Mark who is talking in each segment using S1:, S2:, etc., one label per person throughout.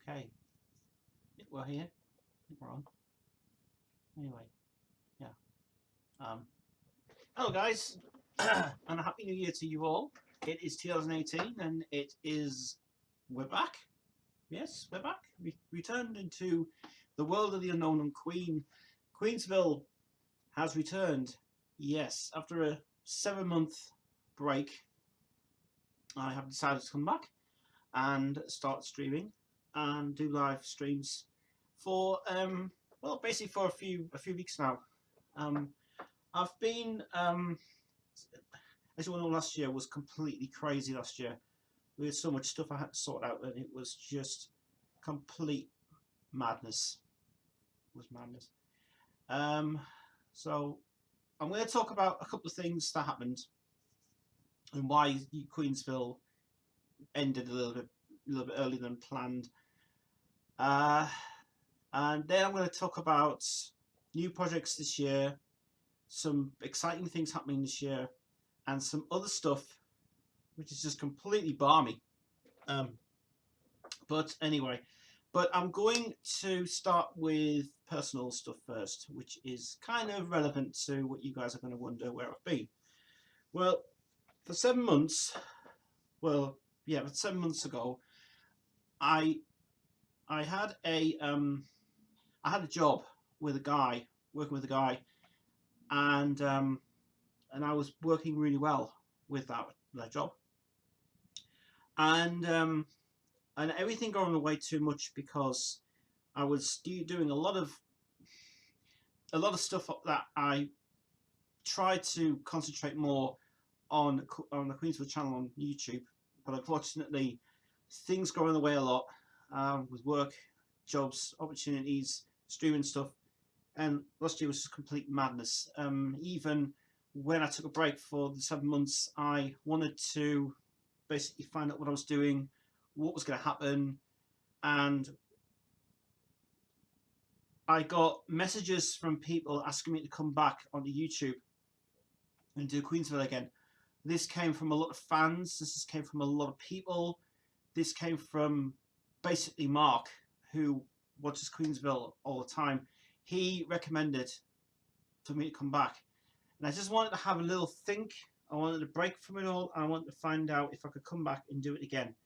S1: Okay, we're here. I think we're on. Anyway, yeah. Hello guys, and a happy new year to you all. It is 2018, and we're back. Yes, we're back. We returned into the world of the unknown, and Queensville has returned. Yes, after a 7-month break, I have decided to come back and start streaming and do live streams for well, basically for a few weeks now. I've been as you all know, last year was completely crazy. Last year we had so much stuff I had to sort out that it was just complete madness. It was madness. So I'm going to talk about a couple of things that happened and why Queensville ended a little bit earlier than planned. And then I'm going to talk about new projects this year, some exciting things happening this year, and some other stuff which is just completely balmy. But anyway, I'm going to start with personal stuff first, which is kind of relevant to what you guys are going to wonder where I've been. Well, for 7 months, well, yeah, but 7 months ago, I had a job with a guy, working with a guy, and I was working really well with that job, and everything going away too much because I was doing a lot of stuff that I tried to concentrate more on the Queensville channel on YouTube, but unfortunately things go in the way a lot with work, jobs, opportunities, streaming stuff, and last year was just complete madness. Even when I took a break for the 7 months, I wanted to basically find out what I was doing, what was going to happen, and I got messages from people asking me to come back onto YouTube and do Queensville again. This came from a lot of fans, this came from a lot of people, this came from basically Mark, who watches Queensville all the time. He recommended for me to come back, and I just wanted to have a little think. I wanted a break from it all, and I wanted to find out if I could come back and do it again.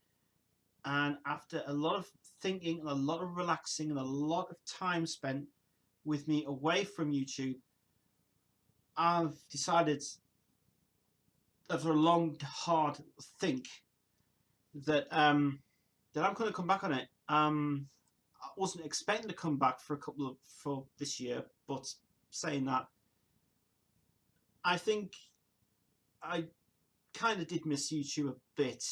S1: And after a lot of thinking and a lot of relaxing and a lot of time spent with me away from YouTube, I've decided, after a long, hard think, that I'm going to come back on it. I wasn't expecting to come back for this year, but saying that, I think I kind of did miss YouTube a bit.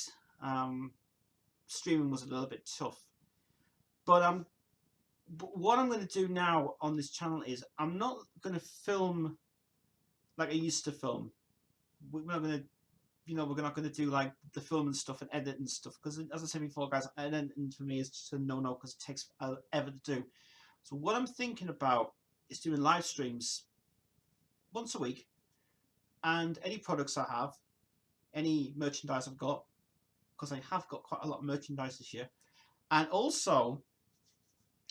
S1: Streaming was a little bit tough, but what I'm going to do now on this channel is I'm not going to film like I used to film. We're not going to, we're not going to do like the film and stuff and edit and stuff, because as I said before, guys, editing for me is just a no-no because it takes ever to do. So what I'm thinking about is doing live streams once a week, and any products I have, any merchandise I've got, because I have got quite a lot of merchandise this year, and also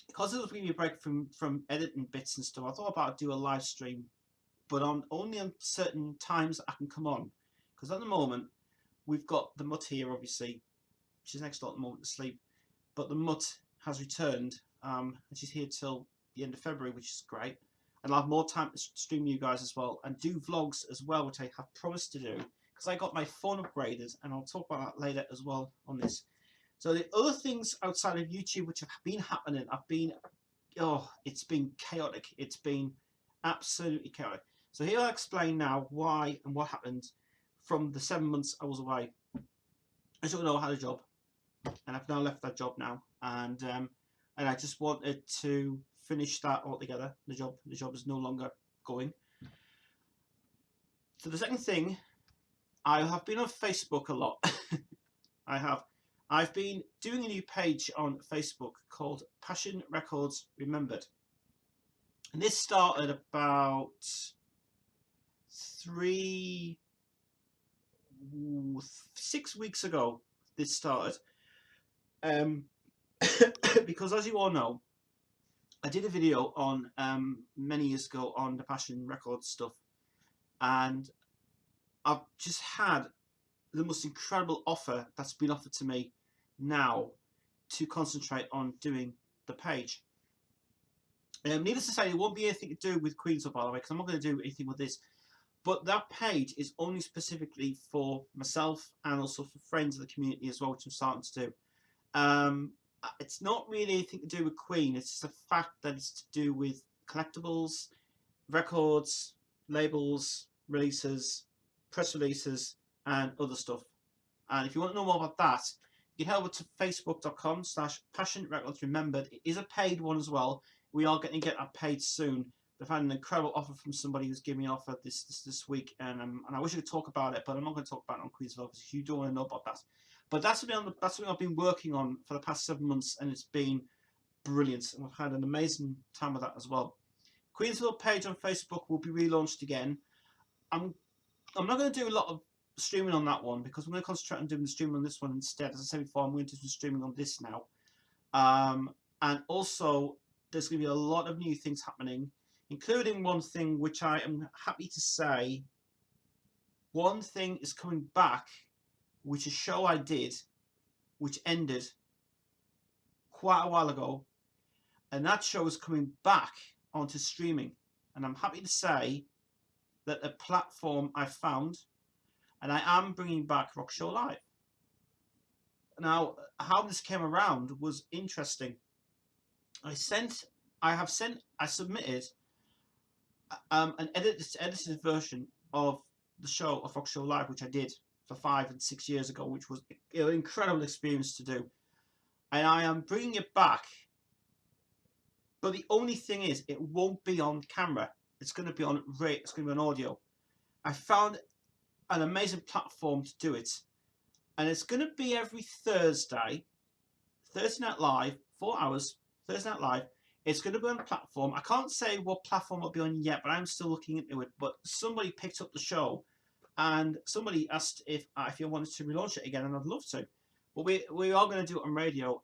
S1: because it was giving me a break from editing bits and stuff, I thought about do a live stream, but only on certain times I can come on. Because at the moment, we've got the mutt here, obviously. She's next door at the moment to sleep. But the mutt has returned, and she's here till the end of February, which is great. And I'll have more time to stream you guys as well, and do vlogs as well, which I have promised to do. Because I got my phone upgraded, and I'll talk about that later as well on this. So the other things outside of YouTube which have been happening, it's been chaotic. It's been absolutely chaotic. So here I'll explain now why and what happened from the 7 months I was away. As you all know, I had a job, and I've now left that job now, and I just wanted to finish that altogether. The job is no longer going. So the second thing, I have been on Facebook a lot. I've been doing a new page on Facebook called Passion Records Remembered, and this started about 6 weeks ago. This started, because as you all know, I did a video on many years ago on the Passion Records stuff, and I've just had the most incredible offer that's been offered to me now to concentrate on doing the page. Needless to say, it won't be anything to do with Queensville, by the way, because I'm not going to do anything with this. But that page is only specifically for myself and also for friends of the community as well, which I'm starting to do. It's not really anything to do with Queen. It's just the fact that it's to do with collectibles, records, labels, releases, press releases, and other stuff. And if you want to know more about that, you can head over to facebook.com/Passion Records Remembered. It is a paid one as well. We are going to get that paid soon. I've had an incredible offer from somebody who's giving me an offer this week, and I wish I could talk about it, but I'm not going to talk about it on Queensville because you don't want to know about that. But that's something I've been working on for the past 7 months, and it's been brilliant. And I've had an amazing time with that as well. Queensville page on Facebook will be relaunched again. I'm not going to do a lot of streaming on that one because I'm going to concentrate on doing the streaming on this one instead. As I said before, I'm going to do some streaming on this now. And also, there's going to be a lot of new things happening, including one thing which I am happy to say. One thing is coming back, which is a show I did, which ended quite a while ago, and that show is coming back onto streaming. And I'm happy to say that a platform I found, and I am bringing back Rock Show Live. Now, how this came around was interesting. I submitted an edited version of the show of Rock Show Live, which I did for 5 and 6 years ago, which was an incredible experience to do. And I am bringing it back, but the only thing is, it won't be on camera. It's going to be on audio. I found an amazing platform to do it, and it's going to be every Thursday Night Live, 4 hours, Thursday Night Live. It's going to be on a platform. I can't say what platform it'll be on yet, but I'm still looking into it. But somebody picked up the show, and somebody asked if you wanted to relaunch it again, and I'd love to. But we are going to do it on radio.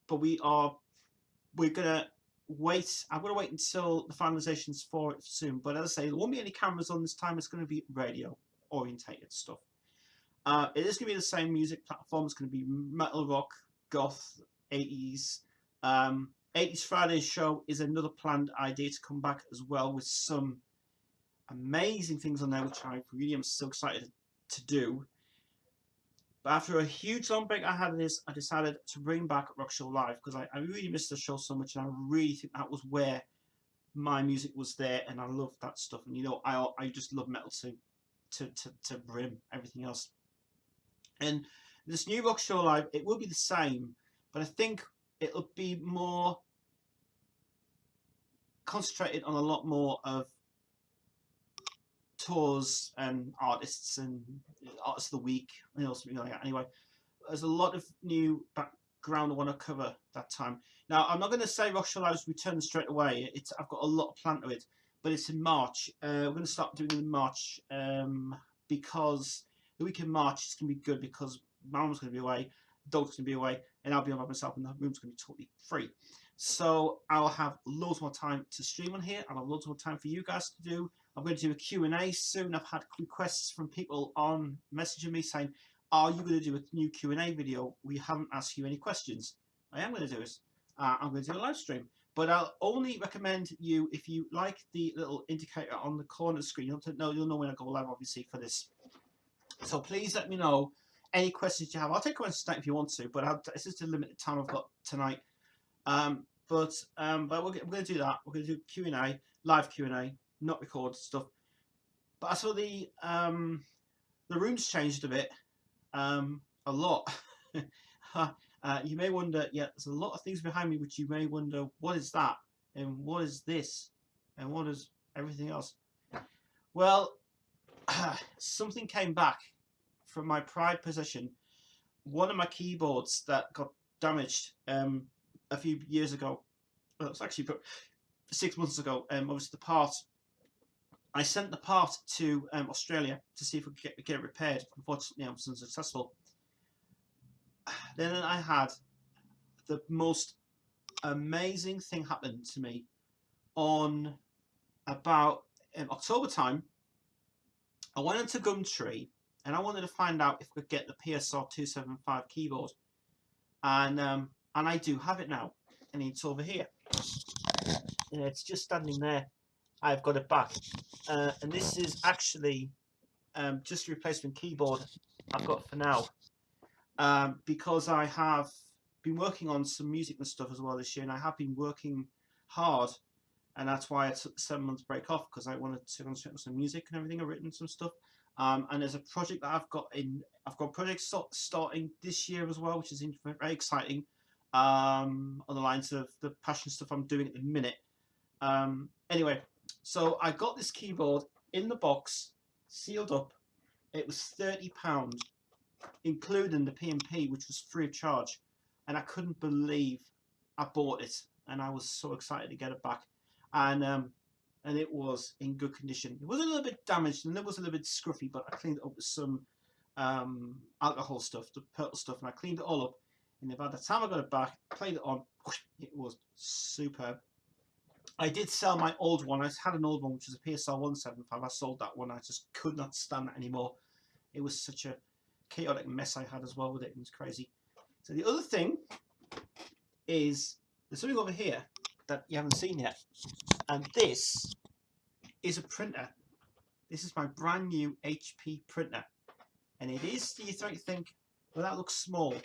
S1: But we're going to wait. I'm going to wait until the finalizations for it soon. But as I say, there won't be any cameras on this time. It's going to be radio orientated stuff. It is going to be the same music platform. It's going to be metal, rock, goth, 80s. 80s Fridays show is another planned idea to come back as well, with some amazing things on there, which I really am so excited to do. But after a huge long break I had this, I decided to bring back Rock Show Live because I really missed the show so much, and I really think that was where my music was there, and I love that stuff. And you know, I just love metal to brim, everything else. And this new Rock Show Live, it will be the same, but I think it'll be more concentrated on a lot more of tours and artists of the week, you know, something like that. Anyway, there's a lot of new background I want to cover that time. Now, I'm not going to say Rock Show Live is returning straight away. I've got a lot planned to it, but it's in March. We're going to start doing it in March because the week in March is going to be good because Mum's going to be away, the dog's going to be away, and I'll be on by myself, and the room's going to be totally free. So I'll have loads more time to stream on here. I'll have loads more time for you guys to do. I'm going to do a Q&A soon. I've had requests from people on messaging me saying, are you going to do a new Q&A video? We haven't asked you any questions. I am going to do it. I'm going to do a live stream. But I'll only recommend you, if you like the little indicator on the corner of the screen, you'll know when I go live, obviously, for this. So please let me know any questions you have. I'll take questions tonight if you want to, but it's just a limited time I've got tonight. But we're going to do that. We're going to do Q&A, live Q&A, not record stuff. But as for the room's changed a bit, a lot. You may wonder, yeah, there's a lot of things behind me which you may wonder, what is that? And what is this? And what is everything else? Well, something came back from my pride possession. One of my keyboards that got damaged a few years ago. Well, it was actually 6 months ago. Obviously, the part, I sent the part to Australia to see if we could get it repaired. Unfortunately, I was unsuccessful. Then I had the most amazing thing happened to me on about October time. I went into Gumtree and I wanted to find out if I could get the PSR 275 keyboard, and I do have it now, and it's over here. Yeah, it's just standing there. I've got it back, and this is actually just a replacement keyboard I've got for now, because I have been working on some music and stuff as well this year, and I have been working hard, and that's why I took the 7 months break off, because I wanted to concentrate on some music and everything. I've written some stuff, and there's a project that I've got projects starting this year as well, which is very exciting, on the lines of the passion stuff I'm doing at the minute. Anyway, so I got this keyboard in the box, sealed up. It was £30, including the P&P, which was free of charge, and I couldn't believe I bought it, and I was so excited to get it back, and it was in good condition. It was a little bit damaged and it was a little bit scruffy, but I cleaned it up with some alcohol stuff, the purple stuff, and I cleaned it all up. And by the time I got it back, played it on, it was superb. I did sell my old one. I had an old one, which was a PSR 175. I sold that one. I just could not stand that anymore. It was such a chaotic mess I had as well with it. It was crazy. So the other thing is there's something over here that you haven't seen yet. And this is a printer. This is my brand new HP printer. And it is, you think, well, that looks small.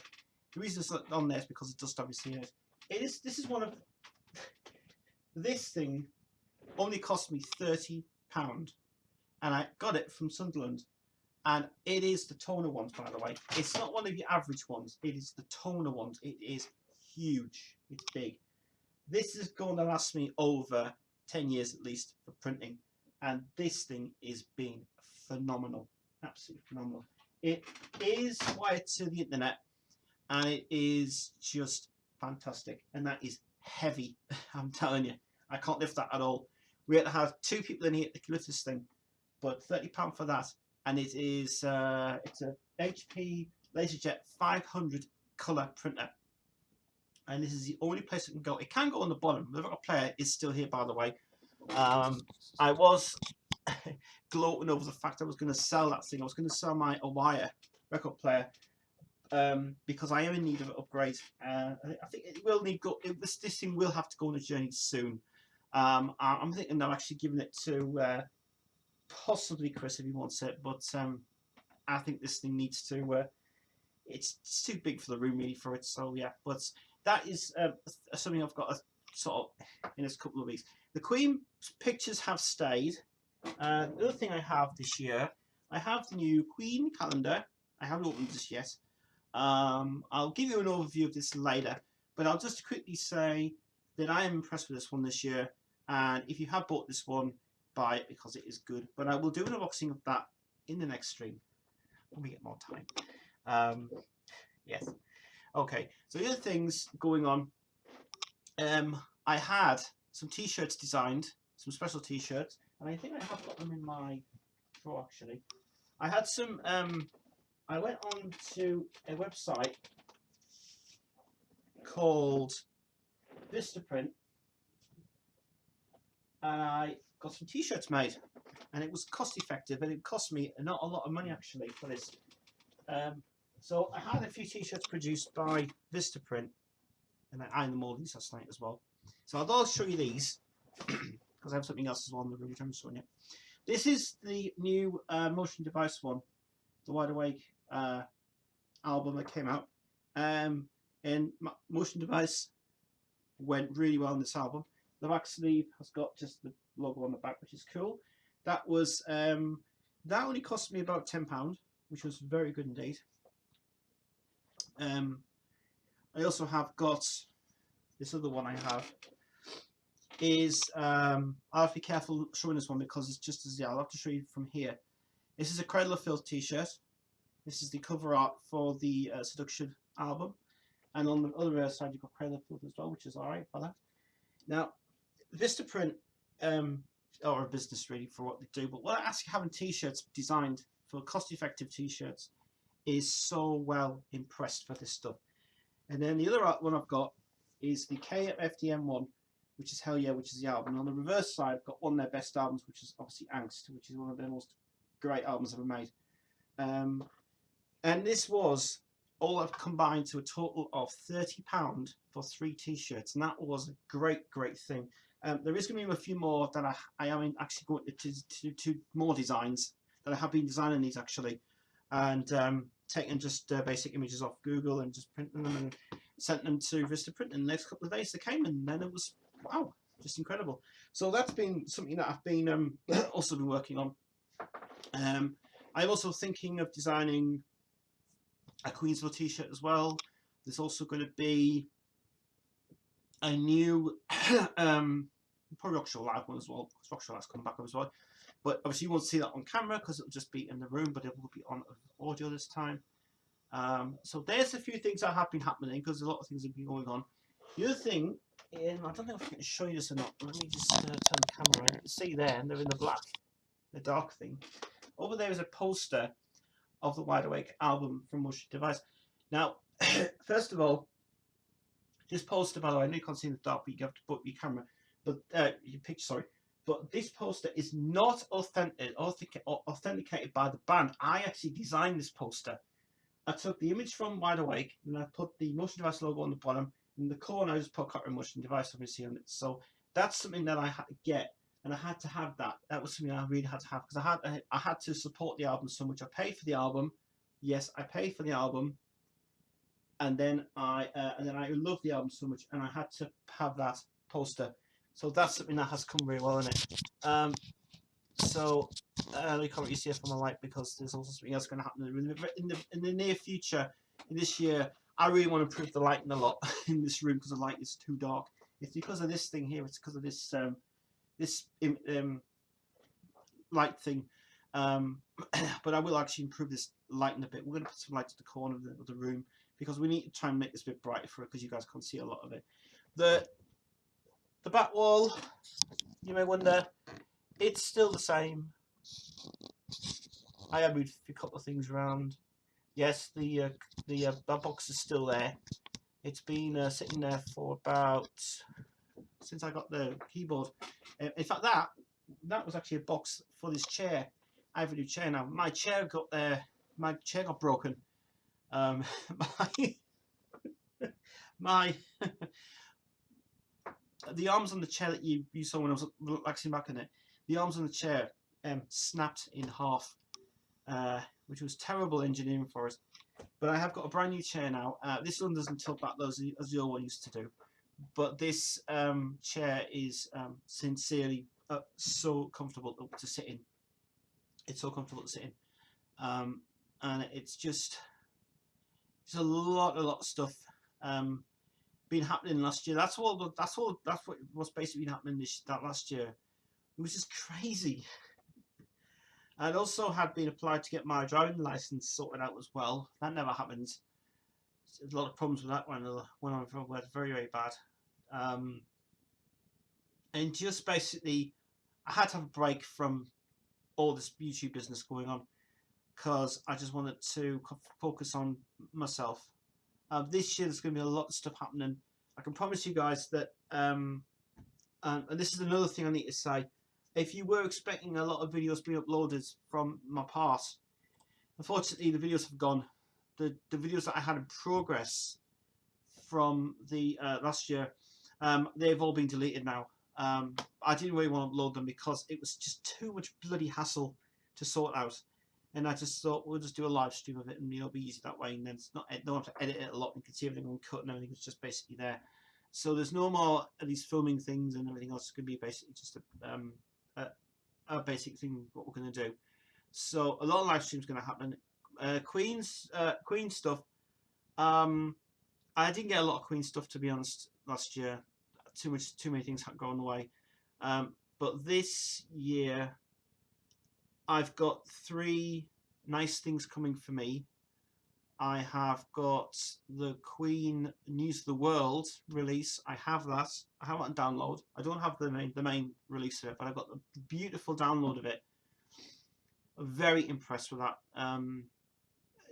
S1: The reason it's not on there is because it does obviously this is one of, this thing only cost me £30, and I got it from Sunderland, and it is the toner ones, by the way. It's not one of your average ones, it is the toner ones. It is huge, it's big. This is going to last me over 10 years at least for printing, and this thing is being phenomenal, absolutely phenomenal. It is wired to the internet, and it is just fantastic, and that is heavy. I'm telling you, I can't lift that at all. We had to have 2 people in here that can lift this thing, but £30 for that, and it is it's a HP LaserJet 500 colour printer, and this is the only place it can go. It can go on the bottom. The record player is still here, by the way. I was gloating over the fact I was going to sell that thing. I was going to sell my Awire record player, because I am in need of an upgrade. I think it will need this thing will have to go on a journey soon. I'm thinking of actually giving it to possibly Chris if he wants it, but I think this thing needs to. It's too big for the room really for it. So yeah, but that is something I've got to sort of in this couple of weeks. The Queen pictures have stayed. The other thing I have this year, I have the new Queen calendar. I haven't opened this yet. I'll give you an overview of this later, but I'll just quickly say that I am impressed with this one this year, and if you have bought this one, buy it because it is good. But I will do an unboxing of that in the next stream when we get more time. Yes. Okay, so the other things going on, I had some t-shirts designed, some special t-shirts, and I think I have got them in my drawer actually. I had some, I went on to a website called Vistaprint, and I got some t-shirts made, and it was cost effective, and it cost me not a lot of money actually for this. So I had a few t-shirts produced by Vistaprint, and I ironed them all these last night as well. So I'll show you these because I have something else as well in the room which I'm showing you. This is the new Motion Device one, the Wide Awake album that came out, and Motion Device went really well on this album. The back sleeve has got just the logo on the back, which is cool. That was that only cost me about £10, which was very good indeed. I also have got this other one I have is I'll have to be careful showing this one because it's just as I'll have to show you from here. This is a Cradle of Filth t-shirt. This is the cover art for the Seduction album, and on the other side you've got Cradle of Filth as well, which is alright for that. Now Vistaprint are a business really for what they do, but what actually having t-shirts designed for cost-effective t-shirts is so well impressed for this stuff. And then the other one I've got is the KFDM one, which is Hell Yeah, which is the album. And on the reverse side, I've got one of their best albums, which is obviously Angst, which is one of their most great albums ever made. And this was all I've combined to a total of £30 for 3 t-shirts, and that was a great thing. There is going to be a few more that I am actually going to more designs that I have been designing these actually, and taking just basic images off Google and just printing them and sent them to Vistaprint. In the next couple of days they came, and then it was wow, just incredible. So that's been something that I've been also been working on. I'm also thinking of designing a Queensville t-shirt as well. There's also going to be a new probably Rockshore Live one as well, because Rockshore Live's come back up as well. But obviously you won't see that on camera because it'll just be in the room, but it will be on audio this time. So there's a few things that have been happening, because a lot of things have been going on. The other thing, I don't know if I can show you this or not. Let me just turn the camera on. You can see there, and they're in the black, the dark thing. Over there is a poster of the Wide Awake album from Motion Device. Now, first of all, this poster, by the way, I know you can't see in the dark, but you have to put your camera, but your picture, sorry. But this poster is not authenticated by the band. I actually designed this poster. I took the image from Wide Awake and I put the Motion Device logo on the bottom. In the corner, I just put Cochran Motion Device obviously on it. So that's something that I had to get, and I had to have that. That was something I really had to have, because I had to support the album so much. I paid for the album. Yes, I paid for the album, and then I love the album so much, and I had to have that poster. So that's something that has come very well in it. So you can't really see it from the light because there's also something else going to happen in the near future. In this year, I really want to improve the lighting a lot in this room because the light is too dark. It's because of this thing here. It's because of this light thing. But I will actually improve this lighting a bit. We're going to put some light to the corner of the room because we need to try and make this a bit brighter for it, because you guys can't see a lot of it. The back wall, you may wonder, it's still the same. I have moved a couple of things around. Yes, the box is still there. It's been sitting there for about since I got the keyboard. In fact, that was actually a box for this chair. I have a new chair now. My chair got broken. The arms on the chair that you saw when I was relaxing back in it, the arms on the chair snapped in half, which was terrible engineering for us. But I have got a brand new chair now. This one doesn't tilt back as the old one used to do. But this chair is sincerely so comfortable to sit in. It's so comfortable to sit in, and it's a lot of stuff been happening last year. That's what was basically been happening that last year. It was just crazy. I'd also had been applied to get my driving license sorted out as well. That never happened. There's a lot of problems with that one. Went on for very bad. And just basically, I had to have a break from all this YouTube business going on, because I just wanted to focus on myself. This year there's going to be a lot of stuff happening. I can promise you guys that, and this is another thing I need to say. If you were expecting a lot of videos being uploaded from my past, unfortunately the videos have gone. The videos that I had in progress from the last year, they've all been deleted now. I didn't really want to upload them because it was just too much bloody hassle to sort out. And I just thought we'll just do a live stream of it, and it'll be easy that way. And then it's not, don't have to edit it a lot. You can see everything uncut and everything. It's just basically there. So there's no more of these filming things and everything else. It's going to be basically just a basic thing what we're going to do. So a lot of live streams going to happen. Queen stuff. I didn't get a lot of Queen stuff, to be honest, last year. Too many things had gone away. But this year, I've got 3 nice things coming for me. I have got the Queen News of the World release. I have that. I have it on download. I don't have the main release of it, but I've got the beautiful download of it. I'm very impressed with that.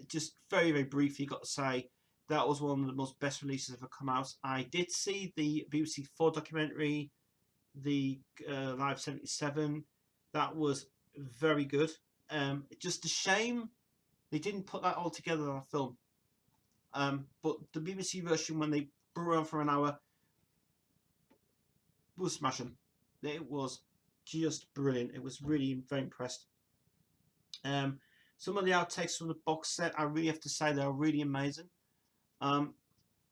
S1: Just very briefly got to say that was one of the most best releases ever come out. I did see the BBC 4 documentary, the Live 77. That was very good. Just a shame they didn't put that all together on a film. But the BBC version, when they brought on for an hour, was smashing. It was just brilliant. It was really very impressed. Some of the outtakes from the box set, I really have to say, they're really amazing.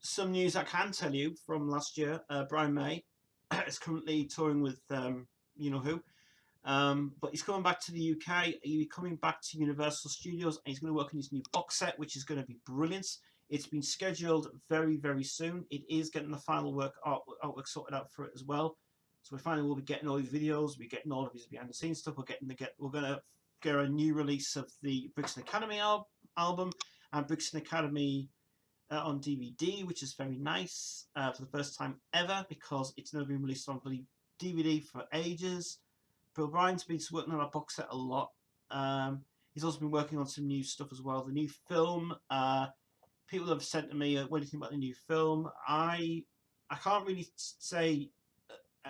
S1: Some news I can tell you from last year: Brian May is currently touring with you know who, but he's coming back to the UK. He's coming back to Universal Studios, and he's going to work on his new box set, which is going to be brilliant. It's been scheduled very, very soon. It is getting the final artwork sorted out for it as well. So we finally will be getting all his videos. We're getting all of his behind the scenes stuff. We're going to get a new release of the Brixton Academy album and Brixton Academy on DVD, which is very nice for the first time ever, because it's never been released on DVD for ages. Bill Bryan's been working on a box set a lot. He's also been working on some new stuff as well. The new film. People have sent to me, what do you think about the new film? I can't really say.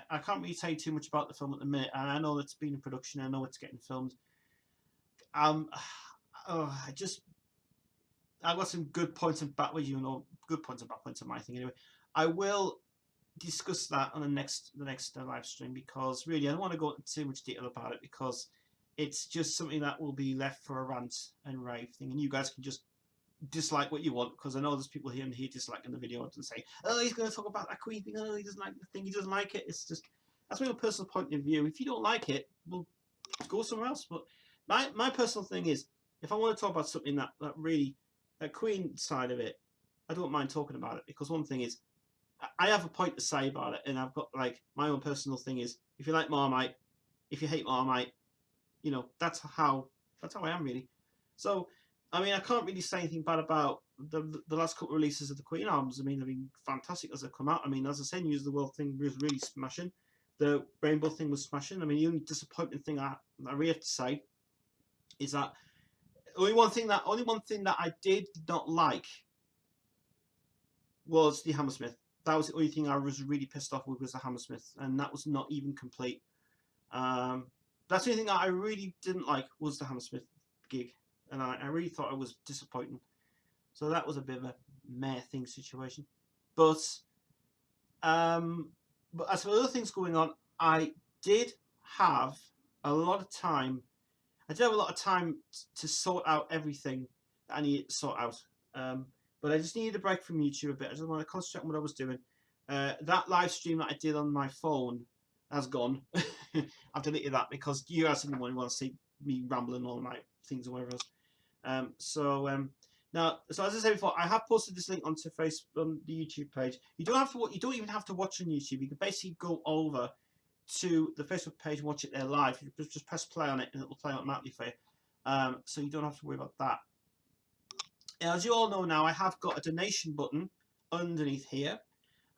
S1: I can't really say too much about the film at the minute. I know it's been in production. I know it's getting filmed. I've got some good points and bad, good points and bad points on my thing anyway. I will discuss that on the next live stream, because really I don't want to go into too much detail about it, because it's just something that will be left for a rant and rave thing, and you guys can just dislike what you want, because I know there's people here and here disliking the video and say, oh, he's going to talk about that Queen thing, oh, he doesn't like the thing, he doesn't like it. It's just, that's my personal point of view. If you don't like it, we'll go somewhere else. But my personal thing is, if I want to talk about something that really, that Queen side of it, I don't mind talking about it, because one thing is, I have a point to say about it, and I've got, like, my own personal thing is, if you like Marmite, if you hate Marmite, you know, that's how I am, really. So, I mean, I can't really say anything bad about the last couple of releases of the Queen albums. I mean, they've been fantastic as they've come out. I mean, as I said, News of the World thing was really smashing. The Rainbow thing was smashing. I mean, the only disappointing thing I really have to say is that only one thing that I did not like was the Hammersmith. That was the only thing I was really pissed off with, was the Hammersmith, and that was not even complete. That's the only thing that I really didn't like, was the Hammersmith gig. And I really thought it was disappointing. So that was a bit of a meh thing situation. But as for other things going on, I did have a lot of time. I did have a lot of time to sort out everything that I needed to sort out. But I just needed a break from YouTube a bit. I just want to concentrate on what I was doing. That live stream that I did on my phone has gone. I've deleted that, because you guys didn't want to see me rambling all night, things or whatever else. Now, so as I said before, I have posted this link onto Facebook, on the YouTube page. You don't even have to watch on YouTube. You can basically go over to the Facebook page and watch it there live. You just press play on it, and it will play automatically for you. So you don't have to worry about that. As you all know now, I have got a donation button underneath here,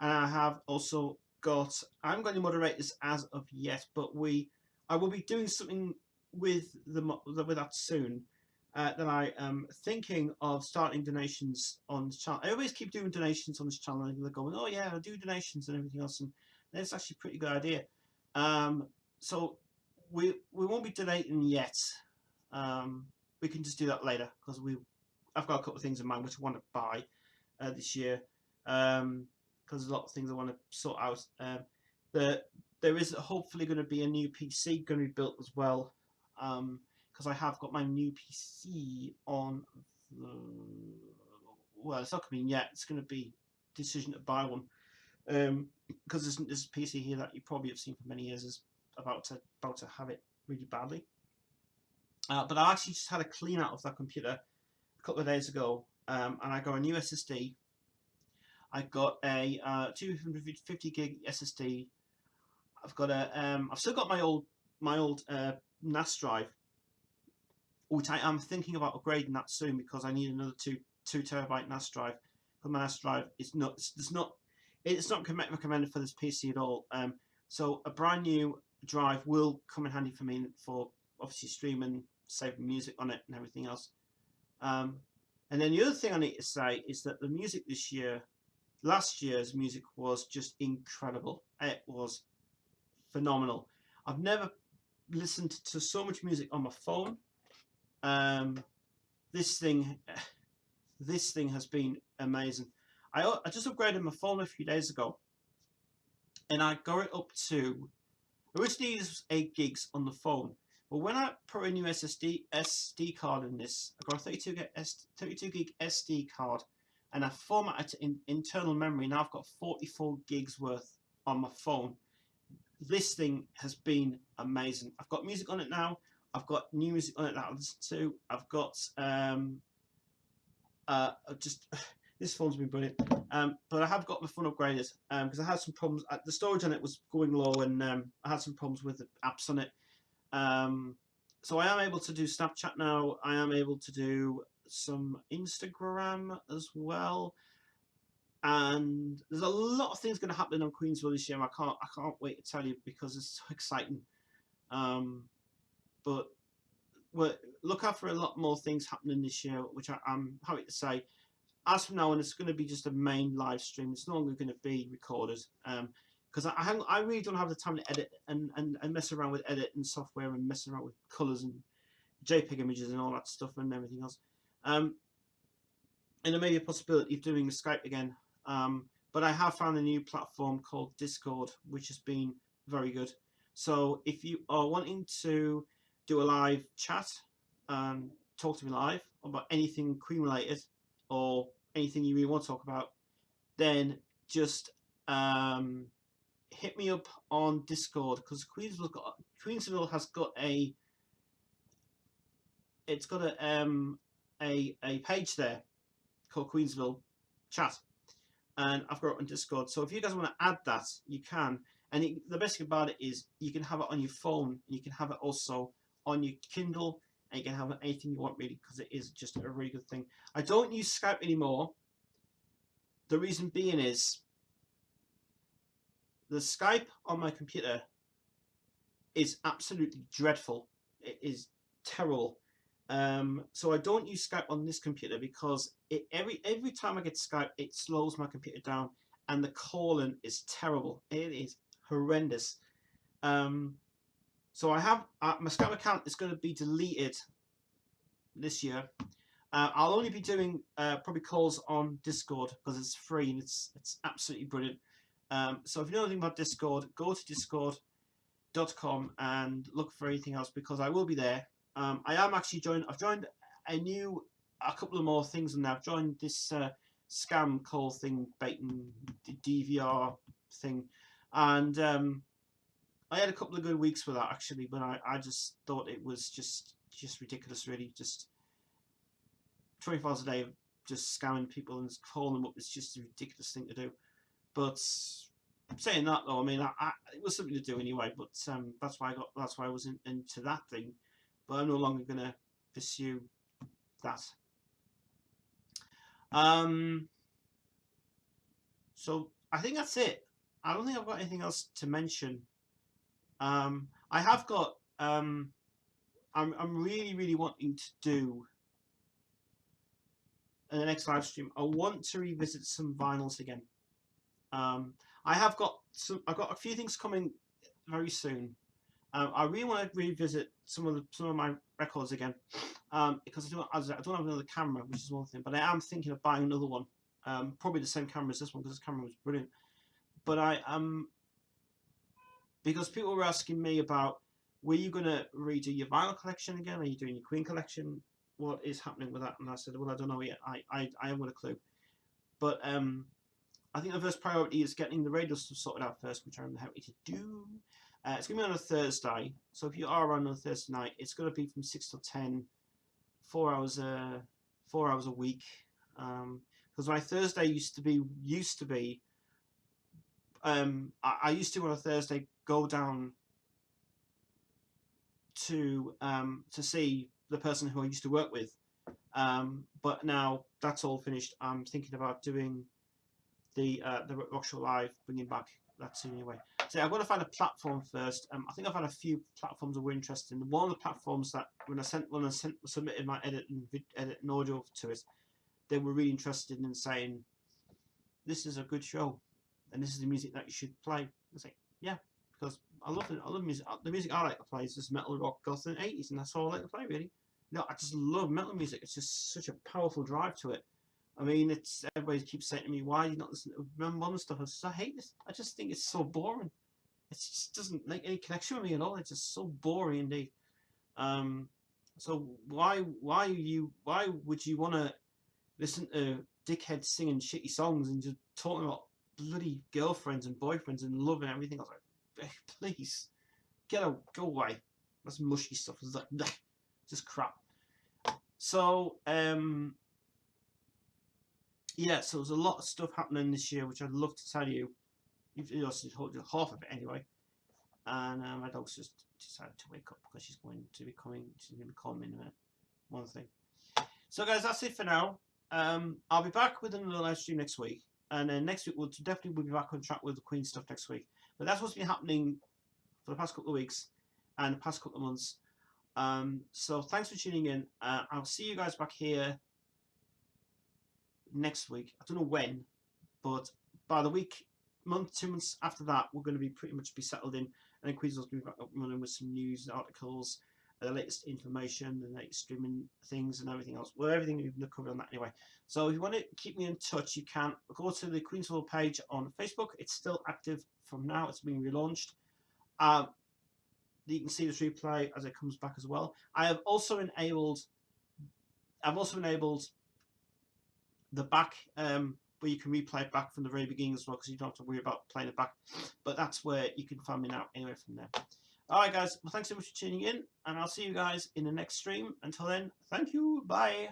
S1: and I have also got. I haven't got any moderators as of yet, but I will be doing something with that soon. That I am thinking of starting donations on this channel. I always keep doing donations on this channel, and they're going, oh yeah, I'll do donations and everything else, and that's actually a pretty good idea. So we won't be donating yet. We can just do that later, because I've got a couple of things in mind which I want to buy this year, because there's a lot of things I want to sort out. There is hopefully going to be a new PC going to be built as well. Because I have got my new PC on well, it's not coming yet. It's going to be a decision to buy one, because this PC here that you probably have seen for many years is about to have it really badly. But I actually just had a clean out of that computer a couple of days ago, and I got a new SSD. I got a 250 gig SSD. I've got I've still got my old NAS drive, which I am thinking about upgrading that soon, because I need another 2 terabyte NAS drive. Because my NAS drive is it's not recommended for this PC at all. So a brand new drive will come in handy for me for obviously streaming, saving music on it, and everything else. And then the other thing I need to say is that the music this year, last year's music was just incredible. It was phenomenal. I've never listened to so much music on my phone. This thing has been amazing. I just upgraded my phone a few days ago, and I got it up to, originally it was 8 gigs on the phone, but when I put a new SD card in this, I got a 32 gig SD card, and I formatted it in internal memory. Now I've got 44 gigs worth on my phone. This thing has been amazing. I've got music on it now. I've got new music on it that I listen to. I've got this phone's been brilliant. But I have got my phone upgraded because I had some problems. The storage on it was going low, and I had some problems with the apps on it. So I am able to do Snapchat now. I am able to do some Instagram as well. And there's a lot of things going to happen on Queensville this year. I can't wait to tell you because it's so exciting. But look out for a lot more things happening this year, which I'm happy to say. As from now on, it's going to be just a main live stream. It's no longer going to be recorded because I really don't have the time to edit and mess around with editing software and messing around with colours and JPEG images and all that stuff and everything else. And there may be a possibility of doing Skype again. But I have found a new platform called Discord, which has been very good. So if you are wanting to do a live chat and talk to me live about anything Queen related or anything you really want to talk about, then just hit me up on Discord, because Queensville has got a page there called Queensville Chat, and I've got it on Discord. So if you guys want to add that, you can. And the best thing about it is you can have it on your phone, and you can have it also on your Kindle, and you can have anything you want really, because it is just a really good thing. I don't use Skype anymore. The reason being is the Skype on my computer is absolutely dreadful. It is terrible. So I don't use Skype on this computer because every time I get Skype, it slows my computer down, and the calling is terrible. It is horrendous. So I have my Skype account is going to be deleted this year. I'll only be doing probably calls on Discord because it's free and it's absolutely brilliant. So if you know anything about Discord, go to discord.com and look for anything else, because I will be there. I am actually I've joined a couple of more things, and I've joined this scam call thing, baiting DVR thing, and I had a couple of good weeks with that actually, but I just thought it was just ridiculous, really. Just 24 hours a day of just scamming people and calling them up is just a ridiculous thing to do. But saying that though, I mean, it was something to do anyway. But that's why I was into that thing. But I'm no longer going to pursue that. So I think that's it. I don't think I've got anything else to mention. I have got. I'm really wanting to do in the next live stream. I want to revisit some vinyls again. I've got a few things coming very soon. I really want to revisit some of my records again, because I don't have another camera, which is one thing. But I am thinking of buying another one, probably the same camera as this one, because this camera was brilliant. But because people were asking me about, were you going to redo your vinyl collection again? Are you doing your Queen collection? What is happening with that? And I said, well, I don't know yet. I haven't got a clue. But I think the first priority is getting the radio stuff sorted out first, which I'm happy to do. It's going to be on a Thursday, so if you are around on a Thursday night, it's going to be from 6 till 10, 4 hours a week. Because my Thursday used to be. I used to on a Thursday go down to see the person who I used to work with, but now that's all finished. I'm thinking about doing the Rock Show Live, bringing back that soon anyway. So I've got to find a platform first. I think I've had a few platforms that were interesting. One of the platforms that when I submitted my edit and audio to it, they were really interested in saying, this is a good show, and this is the music that you should play. I was like, yeah, because I love it. I love music. The music I like to play is just metal, rock, goth, and 80s, and that's all I like to play, really. No, I just love metal music. It's just such a powerful drive to it. I mean, it's everybody keeps saying to me, "Why do you not listen to modern stuff?" I hate this. I just think it's so boring. It just doesn't make any connection with me at all. It's just so boring indeed. So why would you want to listen to dickheads singing shitty songs and just talking about bloody girlfriends and boyfriends and love and everything? I was like, please go away. That's mushy stuff. It's like just crap. So yeah, so there's a lot of stuff happening this year which I'd love to tell you. You've told you half of it anyway. And my dog's just decided to wake up because she's going to be coming in a minute. One thing. So guys, that's it for now. I'll be back with another live stream next week, and then next week we'll definitely be back on track with the Queen stuff next week. But that's what's been happening for the past couple of weeks and the past couple of months. So thanks for tuning in. I'll see you guys back here next week. I don't know when, but by the week, month, 2 months after that, we're going to be pretty much be settled in, and then Queensville's going to be back up and running with some news articles, the latest information, the latest streaming things, and everything else. Well, everything we've covered on that anyway. So if you want to keep me in touch, you can go to the Queensville page on Facebook. It's still active from now. It's been relaunched. You can see this replay as it comes back as well. I have also enabled. I've also enabled the back where you can replay it back from the very beginning as well, because you don't have to worry about playing it back. But that's where you can find me now anyway from there. Alright guys, well thanks so much for tuning in, and I'll see you guys in the next stream. Until then, thank you, bye.